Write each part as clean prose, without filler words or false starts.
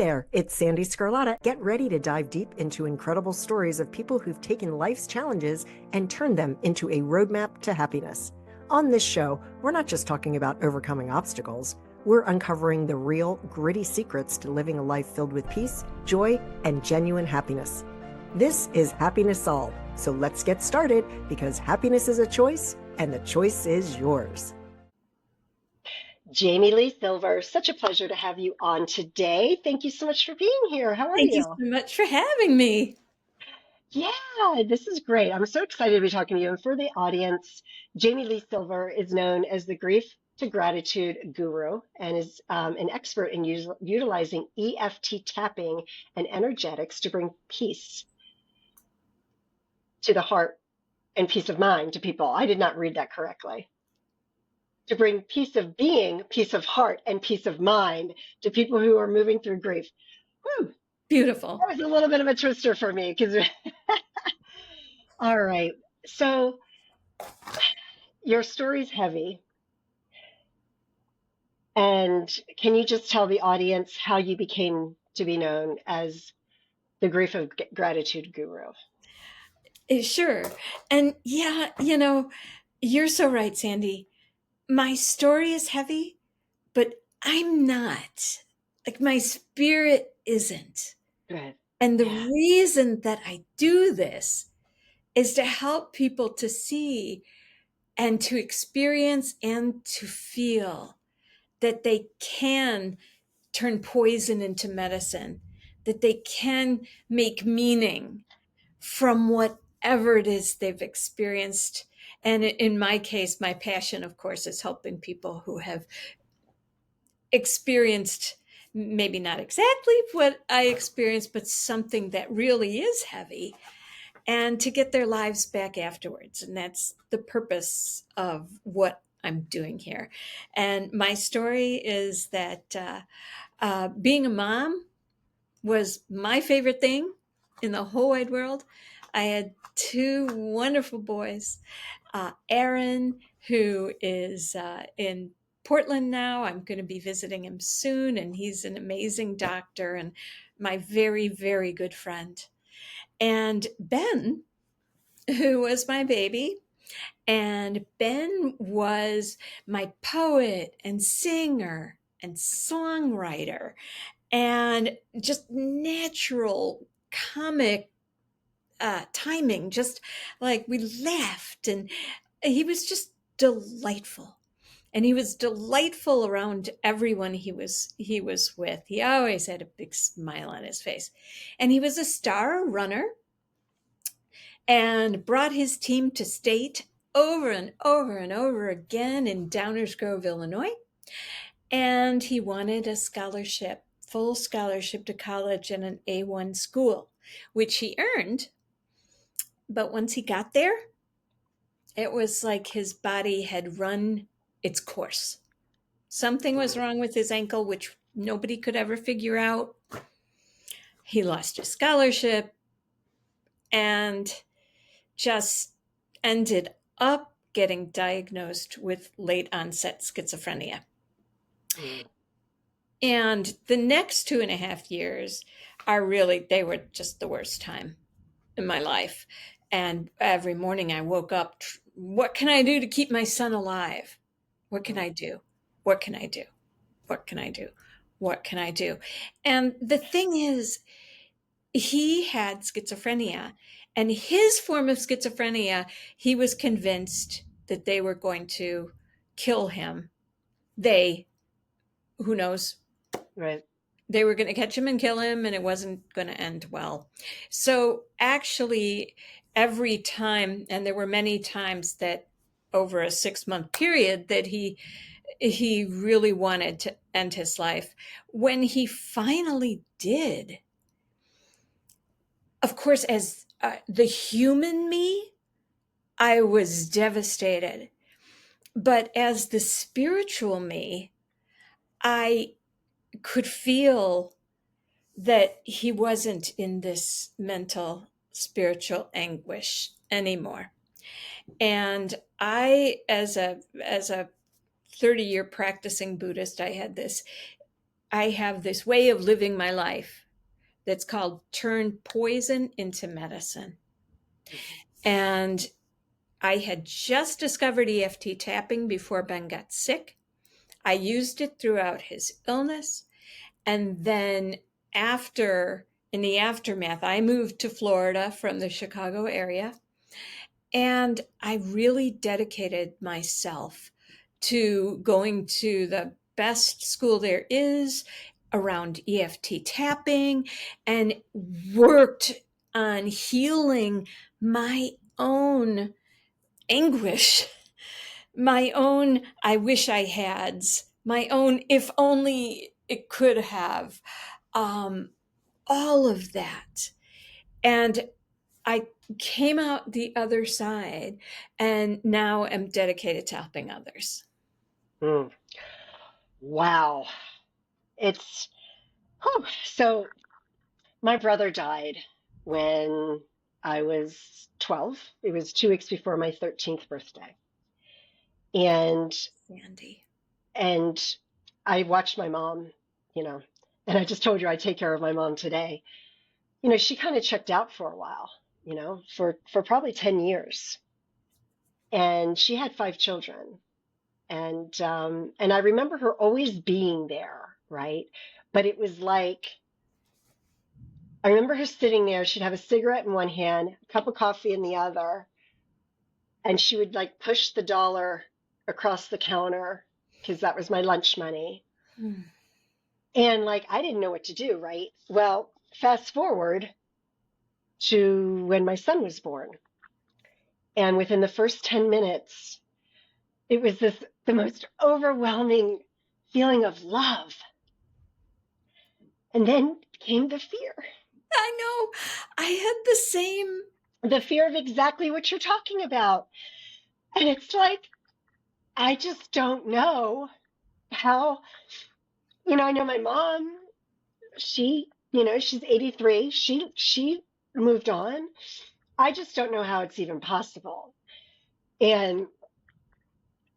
there, it's Sandee Sgarlata. Get ready to dive deep into incredible stories of people who've taken life's challenges and turned them into a roadmap to happiness. On this show, we're not just talking about overcoming obstacles, we're uncovering the real, gritty secrets to living a life filled with peace, joy, and genuine happiness. This is Happiness Solved, so let's get started because happiness is a choice and the choice is yours. Jamie Lee Silver, such a pleasure to have you on today. Thank you so much for being here. How are Thank you you? so much for having me. Yeah, this is great. I'm so excited to be talking to you. And for the audience, Jamie Lee Silver is known as the Grief to Gratitude Guru and is an expert in utilizing EFT tapping and energetics to bring peace to the heart and peace of mind to people. I did not read that correctly. To bring peace of being, peace of heart, and peace of mind to people who are moving through grief. Whew, Beautiful. that was a little bit of a twister for me because, all right. So your story's heavy. And can you just tell the audience how you became to be known as the Grief of Gratitude Guru? Sure. And yeah, you're so right, Sandy. My story is heavy, but I'm not. Like my spirit isn't. Good. And the Yeah. reason that I do this is to help people to see and to experience and to feel that they can turn poison into medicine, that they can make meaning from whatever it is they've experienced. And in my case, my passion, of course, is helping people who have experienced maybe not exactly what I experienced, but something that really is heavy, and to get their lives back afterwards. And that's the purpose of what I'm doing here. And my story is that being a mom was my favorite thing in the whole wide world. I had two wonderful boys. Aaron, who is in Portland now. I'm going to be visiting him soon, and he's an amazing doctor and my very, very good friend. And Ben, who was my baby. And Ben was my poet and singer and songwriter and just natural comic timing, just like we laughed, and he was just delightful. And he was delightful around everyone he was with. He always had a big smile on his face. And he was a star runner and brought his team to state over and over and over again in Downers Grove, Illinois. And he wanted a scholarship, full scholarship to college in an A1 school, which he earned. But once he got there, it was like his body had run its course. Something was wrong with his ankle, which nobody could ever figure out. He lost his scholarship and just ended up getting diagnosed with late onset schizophrenia. Mm. And the next 2.5 years they were just the worst time in my life. And every morning I woke up, what can I do to keep my son alive? What can I do? What can I do? What can I do? What can I do? And the thing is, he had schizophrenia, and his form of schizophrenia, he was convinced that they were going to kill him. Who knows? Right. They were going to catch him and kill him, and it wasn't going to end well. So actually, every time, and there were many times that over a 6-month period that he really wanted to end his life. When he finally did, of course, as the human me, I was devastated. But as the spiritual me, I could feel that he wasn't in this mental, spiritual anguish anymore. And I, as a 30-year practicing Buddhist, I had this I have this way of living my life that's called turn poison into medicine. And I had just discovered EFT tapping before Ben got sick. I used it throughout his illness. And then in the aftermath, I moved to Florida from the Chicago area. And I really dedicated myself to going to the best school there is around EFT tapping and worked on healing my own anguish, my own I wish I had's, my own if only it could have, all of that. And I came out the other side and now am dedicated to helping others. Mm. Wow. It's so my brother died when I was 12. It was 2 weeks before my 13th birthday. And Sandee. and I watched my mom, and I just told you I take care of my mom today. She kind of checked out for a while, for probably 10 years. And she had 5 children. And I remember her always being there, right? But it was like I remember her sitting there. She'd have a cigarette in one hand, a cup of coffee in the other, and she would like push the dollar across the counter because that was my lunch money. Hmm. And like I didn't know what to do, right? Well, fast forward to when my son was born. And within the first 10 minutes, it was the most overwhelming feeling of love. And then came the fear. I know. I had the same. The fear of exactly what you're talking about. And it's like, I just don't know how, I know my mom, she's 83. She moved on. I just don't know how it's even possible. And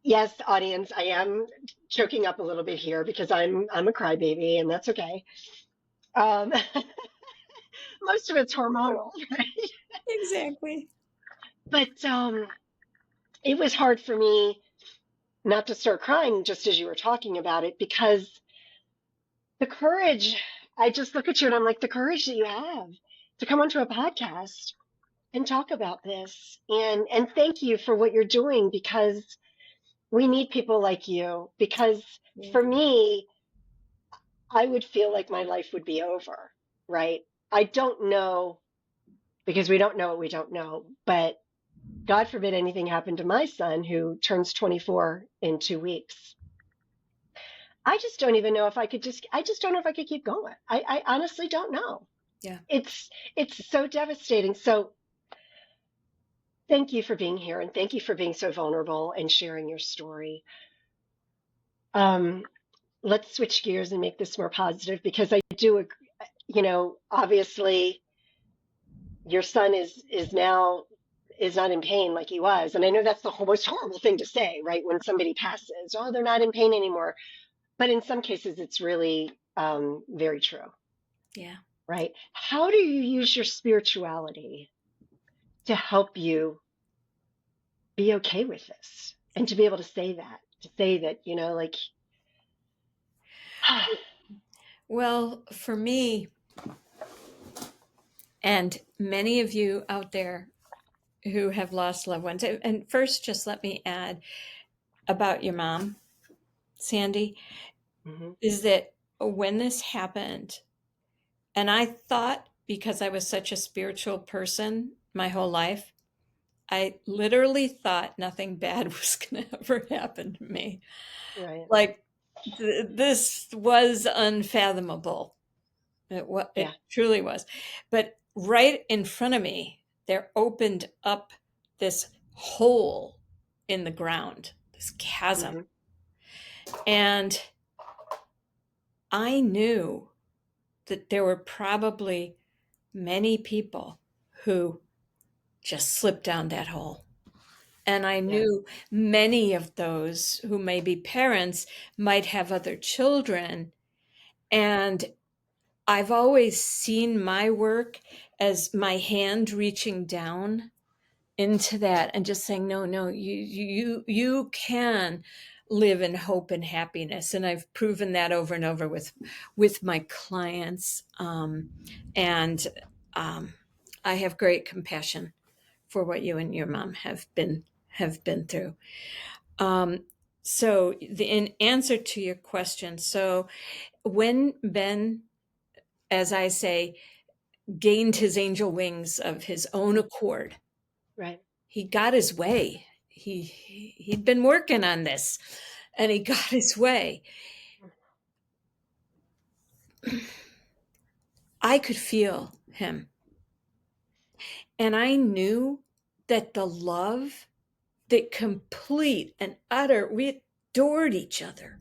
yes, audience, I am choking up a little bit here because I'm a crybaby, and that's okay. Um, most of it's hormonal, right? Exactly. But it was hard for me not to start crying just as you were talking about it because the courage, I just look at you and I'm like, the courage that you have to come onto a podcast and talk about this. And thank you for what you're doing because we need people like you. Because for me, I would feel like my life would be over, right? I don't know because we don't know what we don't know, but God forbid anything happened to my son who turns 24 in 2 weeks. I just don't even know if I just don't know if I could keep going. I honestly don't know. Yeah. It's so devastating. So thank you for being here and thank you for being so vulnerable and sharing your story. Let's switch gears and make this more positive because I do agree, obviously your son is now is not in pain like he was. And I know that's the most horrible thing to say, right? When somebody passes, oh, they're not in pain anymore. But in some cases, it's really very true. Yeah. Right? How do you use your spirituality to help you be okay with this and to be able to say that, like, Well, for me, and many of you out there who have lost loved ones, and first, just let me add about your mom, Sandee, mhm, is that when this happened, and I thought because I was such a spiritual person my whole life, I literally thought nothing bad was going to ever happen to me. right. Like this was unfathomable. It Yeah. truly was. But right in front of me, there opened up this hole in the ground, this chasm. Mhm, And I knew that there were probably many people who just slipped down that hole. And I yeah. knew many of those who may be parents might have other children. And I've always seen my work as my hand reaching down into that and just saying, no, no, you can live in hope and happiness. And I've proven that over and over with my clients. And I have great compassion for what you and your mom have been through. So in answer to your question, so when Ben, as I say, gained his angel wings of his own accord, Right. he got his way. He'd been working on this, and he got his way. I could feel him, and I knew that the love, that complete and utter, we adored each other,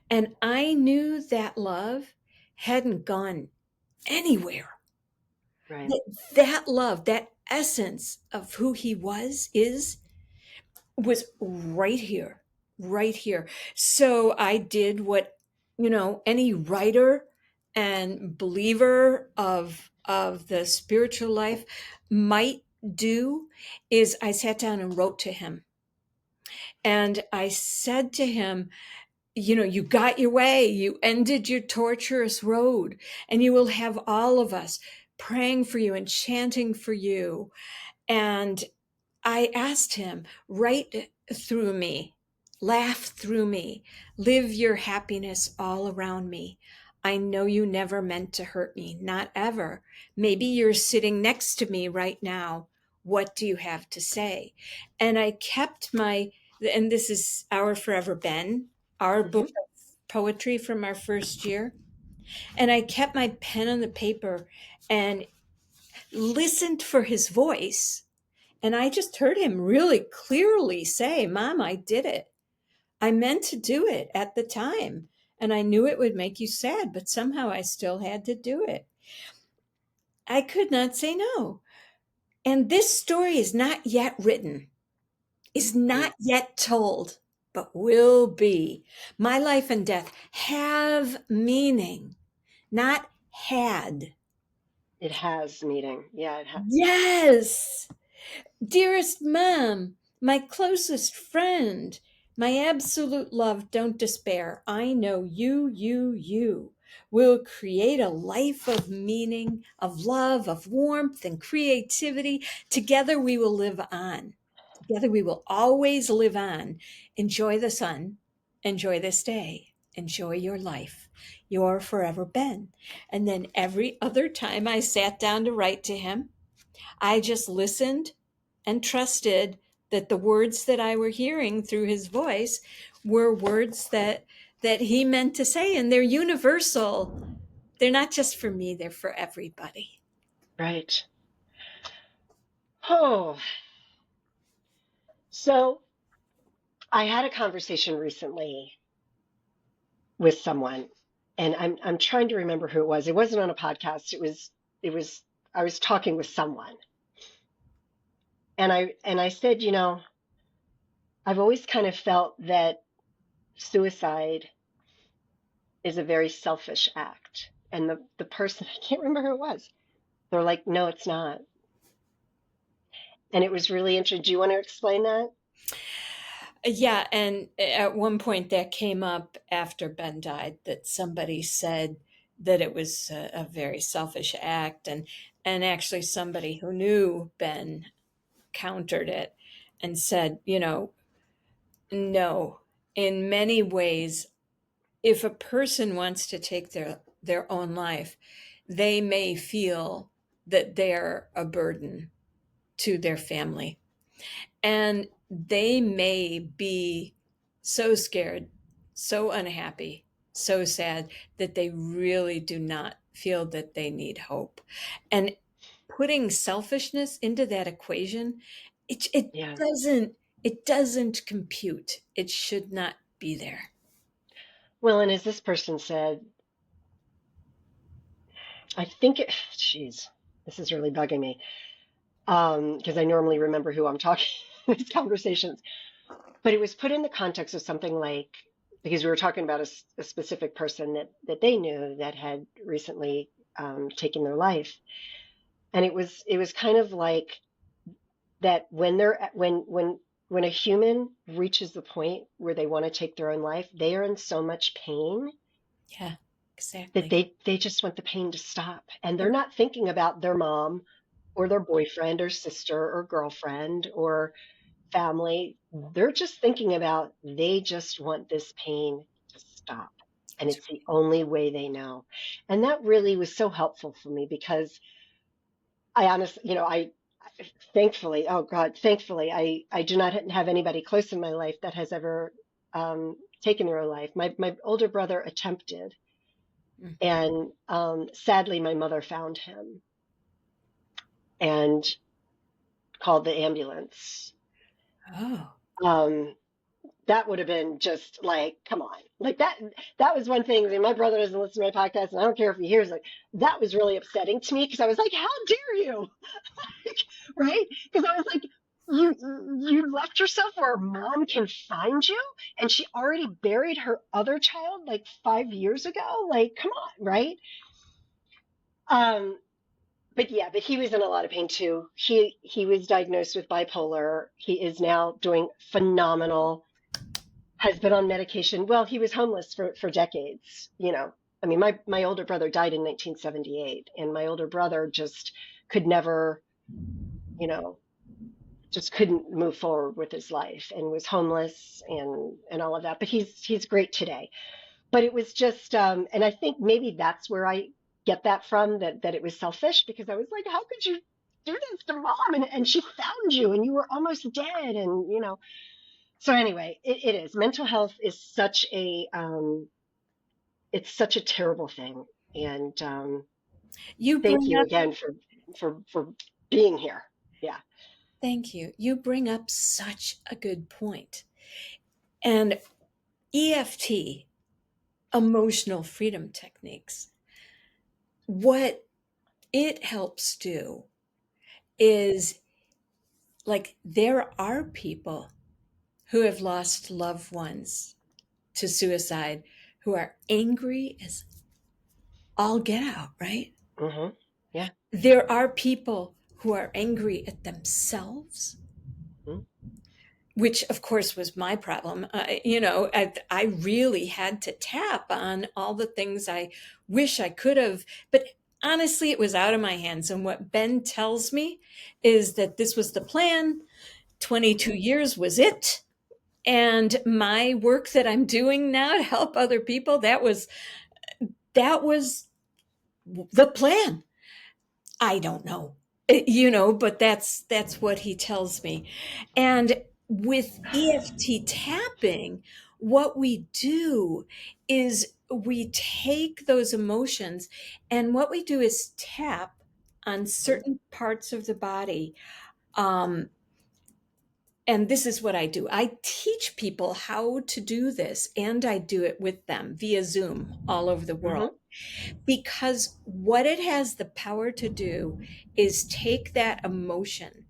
and I knew that love hadn't gone anywhere. Right. That love, that essence of who he was right here, right here. So I did what, any writer and believer of the spiritual life might do, is I sat down and wrote to him. And I said to him, you got your way, you ended your torturous road, and you will have all of us praying for you and chanting for you. And I asked him, write through me, laugh through me, live your happiness all around me. I know you never meant to hurt me, not ever. Maybe you're sitting next to me right now. What do you have to say? And I kept and this is Our Forever Ben, our Mm-hmm. book of poetry from our first year. And I kept my pen on the paper and listened for his voice. And I just heard him really clearly say, Mom, I did it. I meant to do it at the time. And I knew it would make you sad, but somehow I still had to do it. I could not say no. And this story is not yet written, is Right. not yet told, but will be. My life and death have meaning, not had. It has meaning. Yeah, it has. Yes. Dearest Mom, my closest friend, my absolute love, don't despair. I know you will create a life of meaning, of love, of warmth and creativity. Together we will live on. Together we will always live on. Enjoy the sun. Enjoy this day. Enjoy your life. Your Forever Ben. And then every other time I sat down to write to him, I just listened and trusted that the words that I were hearing through his voice were words that he meant to say, and they're universal. They're not just for me, they're for everybody. Right. Oh, so I had a conversation recently with someone, and I'm trying to remember who it was. It wasn't on a podcast. It was I was talking with someone, and I said, I've always kind of felt that suicide is a very selfish act. And the person, I can't remember who it was, they're like, no, it's not. And it was really interesting. Do you want to explain that? Yeah, and at one point that came up after Ben died, that somebody said that it was a very selfish act, and actually somebody who knew Ben countered it and said, no, in many ways, if a person wants to take their own life, they may feel that they're a burden to their family. And they may be so scared, so unhappy, so sad that they really do not feel that they need hope. And putting selfishness into that equation, it Yeah. doesn't it doesn't compute. It should not be there. Well, and as this person said, I think it, geez, this is really bugging me. Because I normally remember who I'm talking in these conversations. But it was put in the context of something like, because we were talking about a specific person that they knew that had recently taken their life. And it was kind of like that when a human reaches the point where they want to take their own life, they are in so much pain Yeah, that exactly. they just want the pain to stop. And they're not thinking about their mom or their boyfriend or sister or girlfriend or family. They're just thinking about they just want this pain to stop. And it's the only way they know. And that really was so helpful for me because I honestly, I thankfully, oh God, thankfully, I do not have anybody close in my life that has ever taken their own life. My older brother attempted, Mm. and sadly, my mother found him and called the ambulance. Oh, Um, that would have been just like, come on, like that was one thing. I mean, my brother doesn't listen to my podcast, and I don't care if he hears it. That was really upsetting to me because I was like, how dare you? Right? Because I was like, you left yourself where mom can find you, and she already buried her other child like 5 years ago. Like, come on, right? Um, but yeah, but he was in a lot of pain too. He was diagnosed with bipolar. He is now doing phenomenal. Has been on medication. Well, he was homeless for decades. I mean, my older brother died in 1978, and my older brother just could never, you know, just couldn't move forward with his life and was homeless and all of that. But he's great today. But it was just, and I think maybe that's where I get that from, that it was selfish, because I was like, how could you do this to mom? And she found you and you were almost dead. And, so anyway, it is. Mental health is it's such a terrible thing. And you thank bring you up, again for being here. Yeah. thank you. You bring up such a good point. And EFT, emotional freedom techniques, what it helps do is, like, there are people who have lost loved ones to suicide who are angry as all get out, right? Hmm. Yeah. There are people who are angry at themselves, Mm-hmm. which of course was my problem. I really had to tap on all the things I wish I could have, but honestly, it was out of my hands. And what Ben tells me is that this was the plan. 22 years was it. And my work that I'm doing now to help other people, that was the plan. I don't know, but that's what he tells me. And with EFT tapping, what we do is we take those emotions, and what we do is tap on certain parts of the body. Um, and this is what I do. I teach people how to do this, and I do it with them via Zoom all over the Hmm. world. Because what it has the power to do is take that emotion,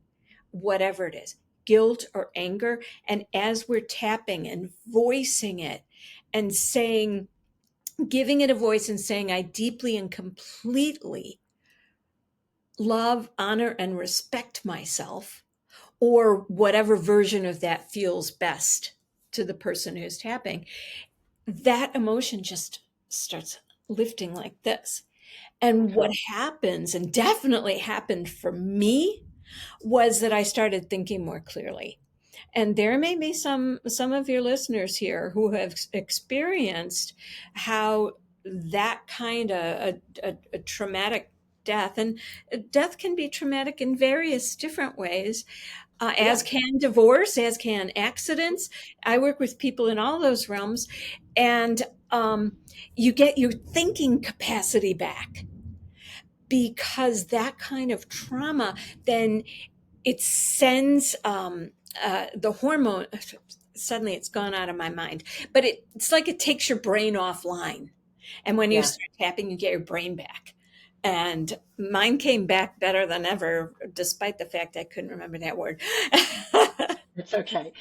whatever it is, guilt or anger, and as we're tapping and voicing it and saying, giving it a voice and saying, I deeply and completely love, honor, and respect myself, or whatever version of that feels best to the person who's tapping, that emotion just starts lifting like this. And Okay. what happens, and definitely happened for me, was that I started thinking more clearly. And there may be some of your listeners here who have experienced how that kind of a traumatic death, and death can be traumatic in various different ways, Yeah. as can divorce, as can accidents. I work with people in all those realms, and you get your thinking capacity back, because that kind of trauma, then it sends the hormone. Suddenly it's gone out of my mind, but it's like it takes your brain offline, and when you Yeah. start tapping, you get your brain back. And mine came back better than ever, despite the fact I couldn't remember that word. It's okay.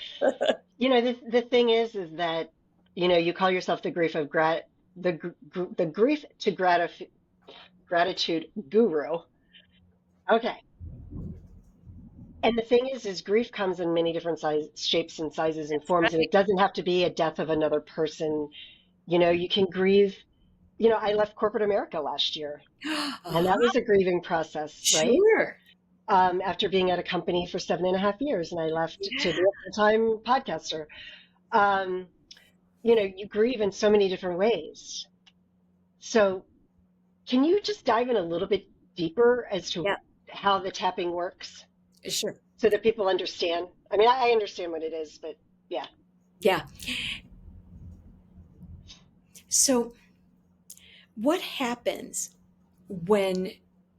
The thing is that you call yourself the grief of the grief to gratitude guru. Okay. And the thing is grief comes in many different shapes and sizes and That's forms, and right. it doesn't have to be a death of another person. You can grieve. I left corporate America last year, and that Uh-huh. was a grieving process, right? Sure. After being at a company for 7.5 years, and I left to be Yeah. a full-time podcaster. Um, you grieve in so many different ways. So, can you just dive in a little bit deeper as to Yeah. how the tapping works Sure. so that people understand? I mean, I understand what it is, but yeah. Yeah. So, what happens when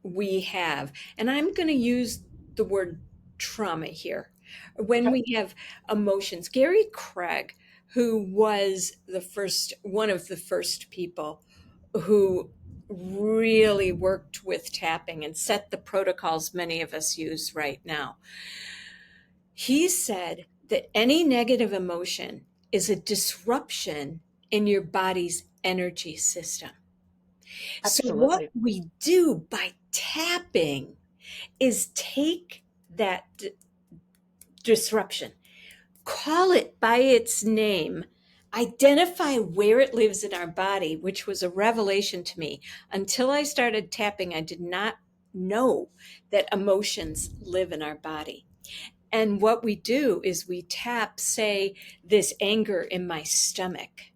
we have, and I'm going to use the word trauma here, when Okay. we have emotions? Gary Craig, who was one of the first people who really worked with tapping and set the protocols many of us use right now, he said that any negative emotion is a disruption in your body's energy system. So, what Absolutely. we do by tapping is take that disruption, call it by its name, identify where it lives in our body, which was a revelation to me. Until I started tapping, I did not know that emotions live in our body. And what we do is we tap, say, this anger in my stomach,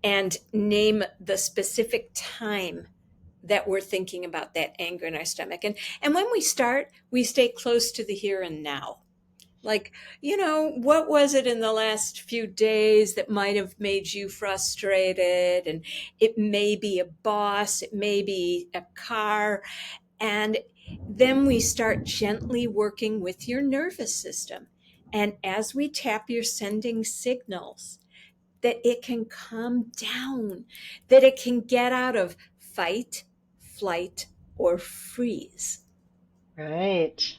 and name the specific time that we're thinking about that anger in our stomach. And when we start, we stay close to the here and now. Like, what was it in the last few days that might have made you frustrated? And it may be a boss, it may be a car. And then we start gently working with your nervous system. And as we tap, you're sending signals that it can calm down, that it can get out of fight, flight, or freeze. Right.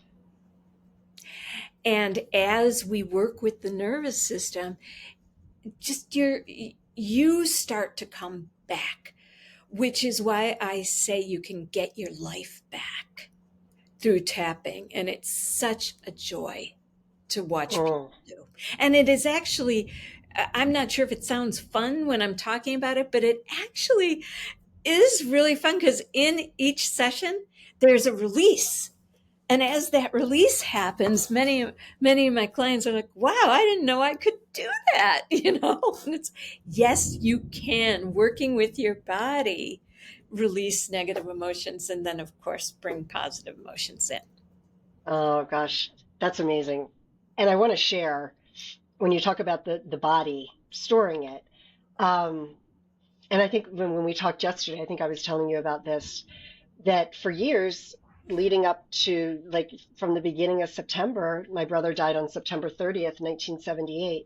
And as we work with the nervous system, just you start to come back, which is why I say you can get your life back through tapping. And it's such a joy to watch people Oh, do. And it is actually, I'm not sure if it sounds fun when I'm talking about it, but it actually is really fun because in each session, there's a release. And as that release happens, many of my clients are like, "Wow, I didn't know I could do that." And it's, yes, you can, working with your body, release negative emotions, and then of course bring positive emotions in. oh gosh, that's amazing. And I want to share when you talk about the body storing it. Um, and I think when we talked yesterday, I think I was telling you about this, that for years leading up to, like, from the beginning of September, my brother died on September 30th, 1978.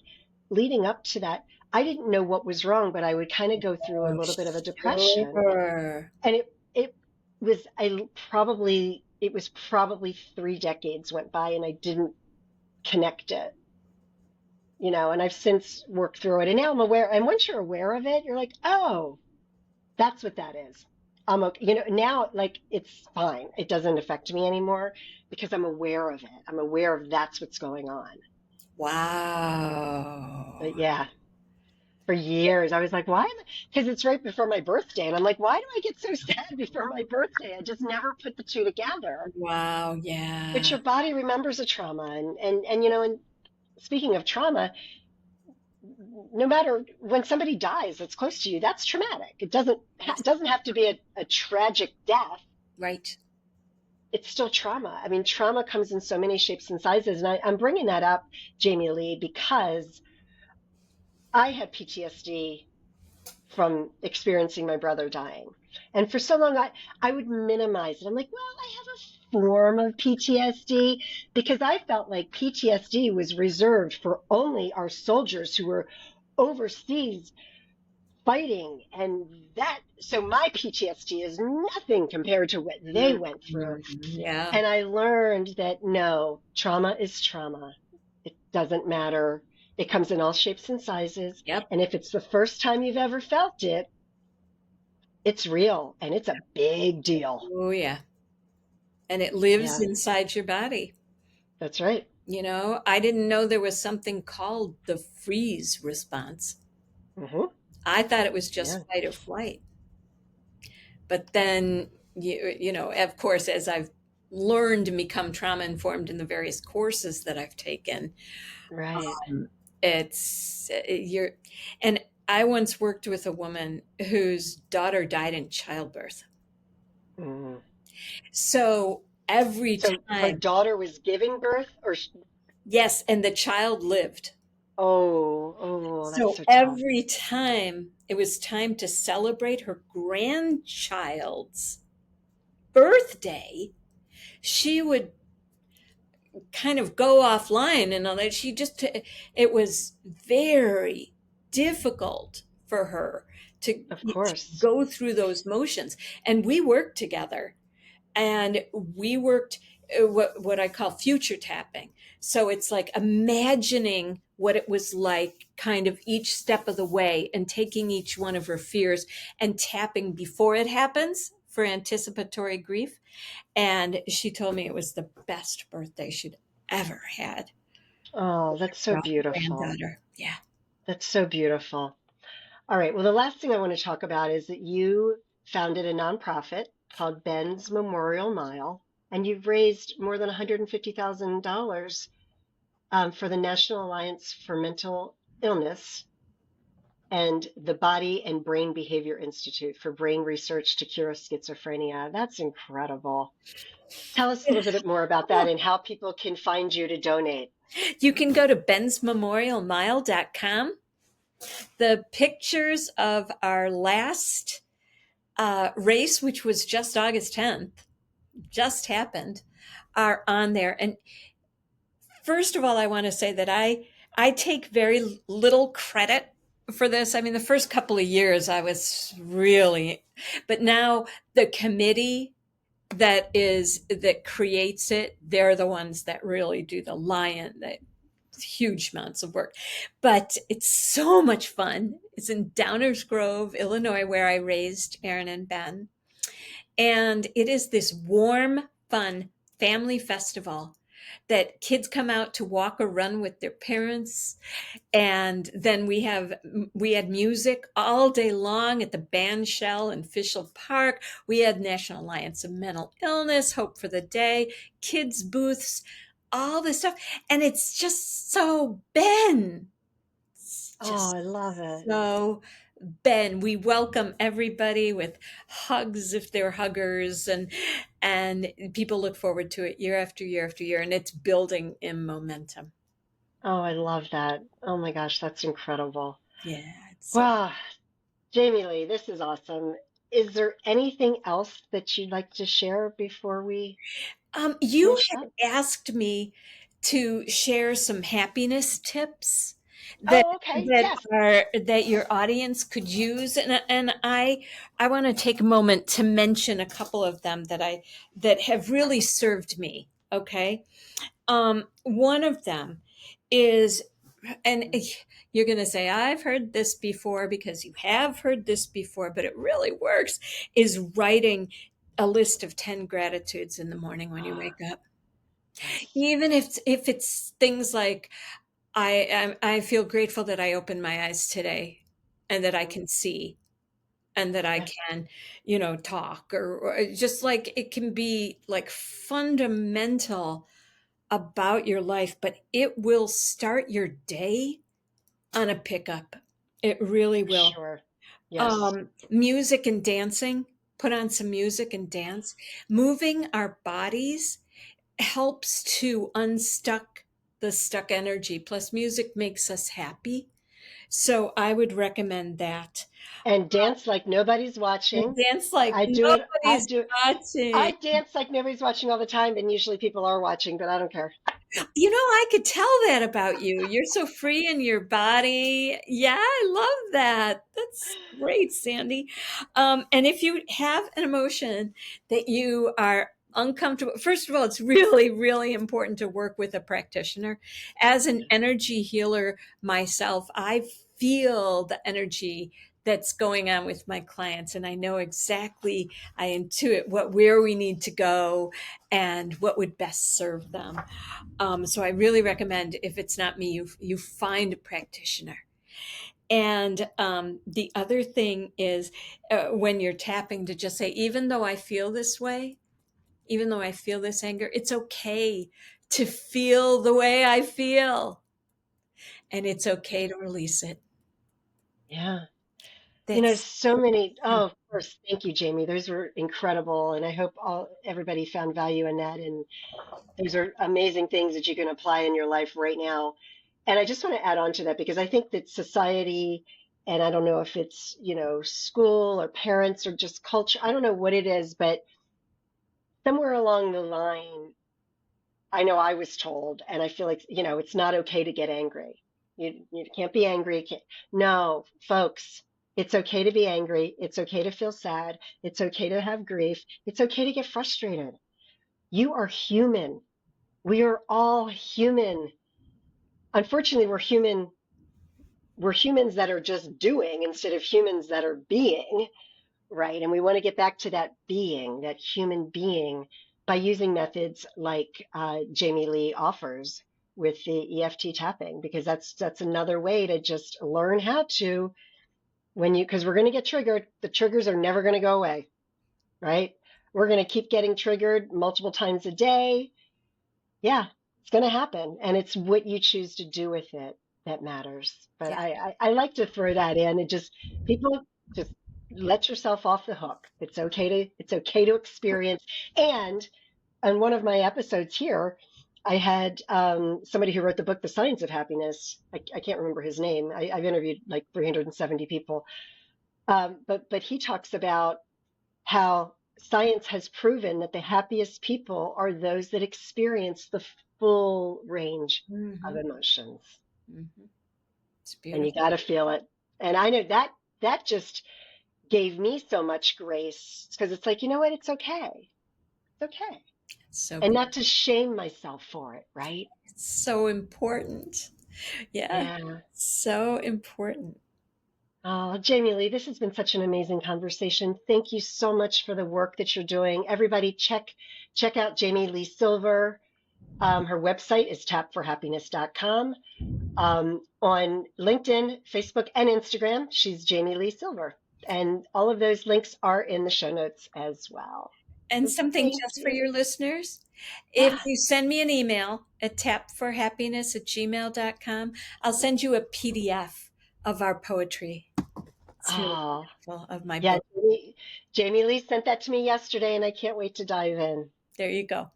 Leading up to that, I didn't know what was wrong, but I would kind of go through a Oh, little bit of a depression. sure. And it was probably 3 decades went by and I didn't connect it, and I've since worked through it. And now I'm aware. And once you're aware of it, you're like, oh, that's what that is. I'm okay. Now, like, it's fine. It doesn't affect me anymore because I'm aware of it. I'm aware of that's what's going on. Wow. But yeah, for years I was like, why? Because it's right before my birthday, and I'm like, why do I get so sad before my birthday? I just never put the two together. Wow, But yeah. your body remembers a trauma, and speaking of trauma, no matter when somebody dies that's close to you, that's traumatic. It doesn't have to be a tragic death. Right. It's still trauma. I mean, trauma comes in so many shapes and sizes. And I'm bringing that up, Jamie Lee, because I had PTSD from experiencing my brother dying. And for so long, I would minimize it. I'm like, well, I have a form of PTSD because I felt like PTSD was reserved for only our soldiers who were overseas fighting. And so my PTSD is nothing compared to what they went through. Mhm. Yeah. And I learned that no, trauma is trauma. It doesn't matter. It comes in all shapes and sizes. Yep. And if it's the first time you've ever felt it, it's real and it's a big deal. Oh, yeah. And it lives Yeah, inside your body. that's right. I didn't know there was something called the freeze response. Hmm. I thought it was Yeah, just fight or flight. But then, of course, as I've learned and become trauma informed in the various courses that I've taken, right. it's you're, and I once worked with a woman whose daughter died in childbirth. Mm. So every So her time, daughter was giving birth, or yes, and the child lived. oh, that's So so tough. every time it was time to celebrate her grandchild's birthday, she would kind of go offline and all that. It was very difficult for her Of to course. go through those motions. And we worked together, and we worked what I call future tapping. So it's like imagining what it was like kind of each step of the way, and taking each one of her fears and tapping before it happens for anticipatory grief. And she told me it was the best birthday she'd ever had. Oh, that's so beautiful. Granddaughter. Yeah. That's so beautiful. All right. Well, the last thing I want to talk about is that you founded a nonprofit called Ben's Memorial Mile, and you've raised more than $150,000 for the National Alliance for Mental Illness and the Body and Brain Behavior Institute for brain research to cure schizophrenia. That's incredible. Tell us a little bit more about that and how people can find you to donate. You can go to bensmemorialmile.com. The pictures of our last race, which was just August 10th, just happened, are on there. And first of all, I want to say that I take very little credit for this. I mean, the first couple of years I was really, but now the committee that creates it, they're the ones that really do that huge amounts of work. But it's so much fun. It's in Downers Grove, Illinois, where I raised Aaron and Ben. And it is this warm, fun family festival that kids come out to walk or run with their parents. And then we had music all day long at the band shell in Fishel Park. We had National Alliance of Mental Illness, Hope for the Day, kids booths, all this stuff. And it's just so Ben. It's Oh, just I love it. so Ben. We welcome everybody with hugs if they're huggers, and people look forward to it year after year after year, and it's building in momentum. Oh, I love that. Oh my gosh, that's incredible. Yeah, it's so. Wow, Jamie Lee, this is awesome. Is there anything else that you'd like to share before we You finish had up? asked me to share some happiness tips that Oh, okay. that Yes. are that your audience could use, and I want to take a moment to mention a couple of them that have really served me. Okay, one of them is, and you're going to say, I've heard this before, because you have heard this before, but it really works, is writing a list of 10 gratitudes in the morning when you Ah, wake up. yes. Even if it's things like, I feel grateful that I opened my eyes today, and that I Mhm. can see, and that I Yes. can, talk, or just like, it can be like fundamental about your life, but it will start your day on a pickup. It really For will. sure. Yes. Music and dancing, put on some music and dance. Moving our bodies helps to unstuck the stuck energy. Plus, music makes us happy. So I would recommend that. And dance like nobody's And watching. dance like I do it. I nobody's do. watching. I dance like nobody's watching all the time, and usually people are watching, but I don't care. I could tell that about you. You're so free in your body. Yeah, I love that. That's great, Sandy. And if you have an emotion that you are uncomfortable. First of all, it's really, really important to work with a practitioner. As an energy healer myself, I feel the energy that's going on with my clients, and I know exactly, I intuit where we need to go and what would best serve them. So I really recommend, if it's not me, you find a practitioner. And the other thing is, when you're tapping, to just say, even though I feel this way, even though I feel this anger, it's okay to feel the way I feel. And it's okay to release it. Yeah. That's So many. Oh, of course. Thank you, Jamie. Those were incredible. And I hope everybody found value in that. And those are amazing things that you can apply in your life right now. And I just want to add on to that because I think that society, and I don't know if it's, school or parents or just culture, I don't know what it is, but somewhere along the line, I know I was told, and I feel like, it's not okay to get angry. You can't be angry. No, folks, it's okay to be angry. It's okay to feel sad. It's okay to have grief. It's okay to get frustrated. You are human. We are all human. Unfortunately, we're humans that are just doing instead of humans that are being, right? And we want to get back to that being, that human being, by using methods like Jamie Lee offers with the EFT tapping, because that's another way to just learn how to, because we're going to get triggered. The triggers are never going to go away, right? We're going to keep getting triggered multiple times a day. Yeah, it's going to happen. And it's what you choose to do with it that matters. But yeah. I like to throw that in. And just people, just let yourself off the hook. It's okay to experience. And on one of my episodes here, I had somebody who wrote the book, The Science of Happiness. I can't remember his name. I've interviewed like 370 people. But he talks about how science has proven that the happiest people are those that experience the full range of emotions. Mm-hmm. It's And you beautiful. got to feel it. And I know that just gave me so much grace because it's like, you know what? It's okay. It's okay. So And beautiful. not to shame myself for it, right? It's so important. Yeah. Yeah. So important. Oh, Jamie Lee, this has been such an amazing conversation. Thank you so much for the work that you're doing. Everybody, check out Jamie Lee Silver. Her website is tapforhappiness.com. On LinkedIn, Facebook, and Instagram, she's Jamie Lee Silver. And all of those links are in the show notes as well. And something Thank just for you. your listeners, if Yeah. you send me an email at tapforhappiness@gmail.com, I'll send you a PDF of our poetry. It's really Oh, beautiful, of my yeah. book. Jamie Lee sent that to me yesterday, and I can't wait to dive in. There you go.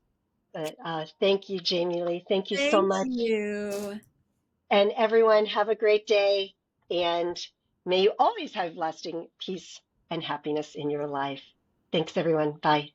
But thank you, Jamie Lee. Thank you so Thank much. you. And everyone, have a great day. And may you always have lasting peace and happiness in your life. Thanks, everyone. Bye.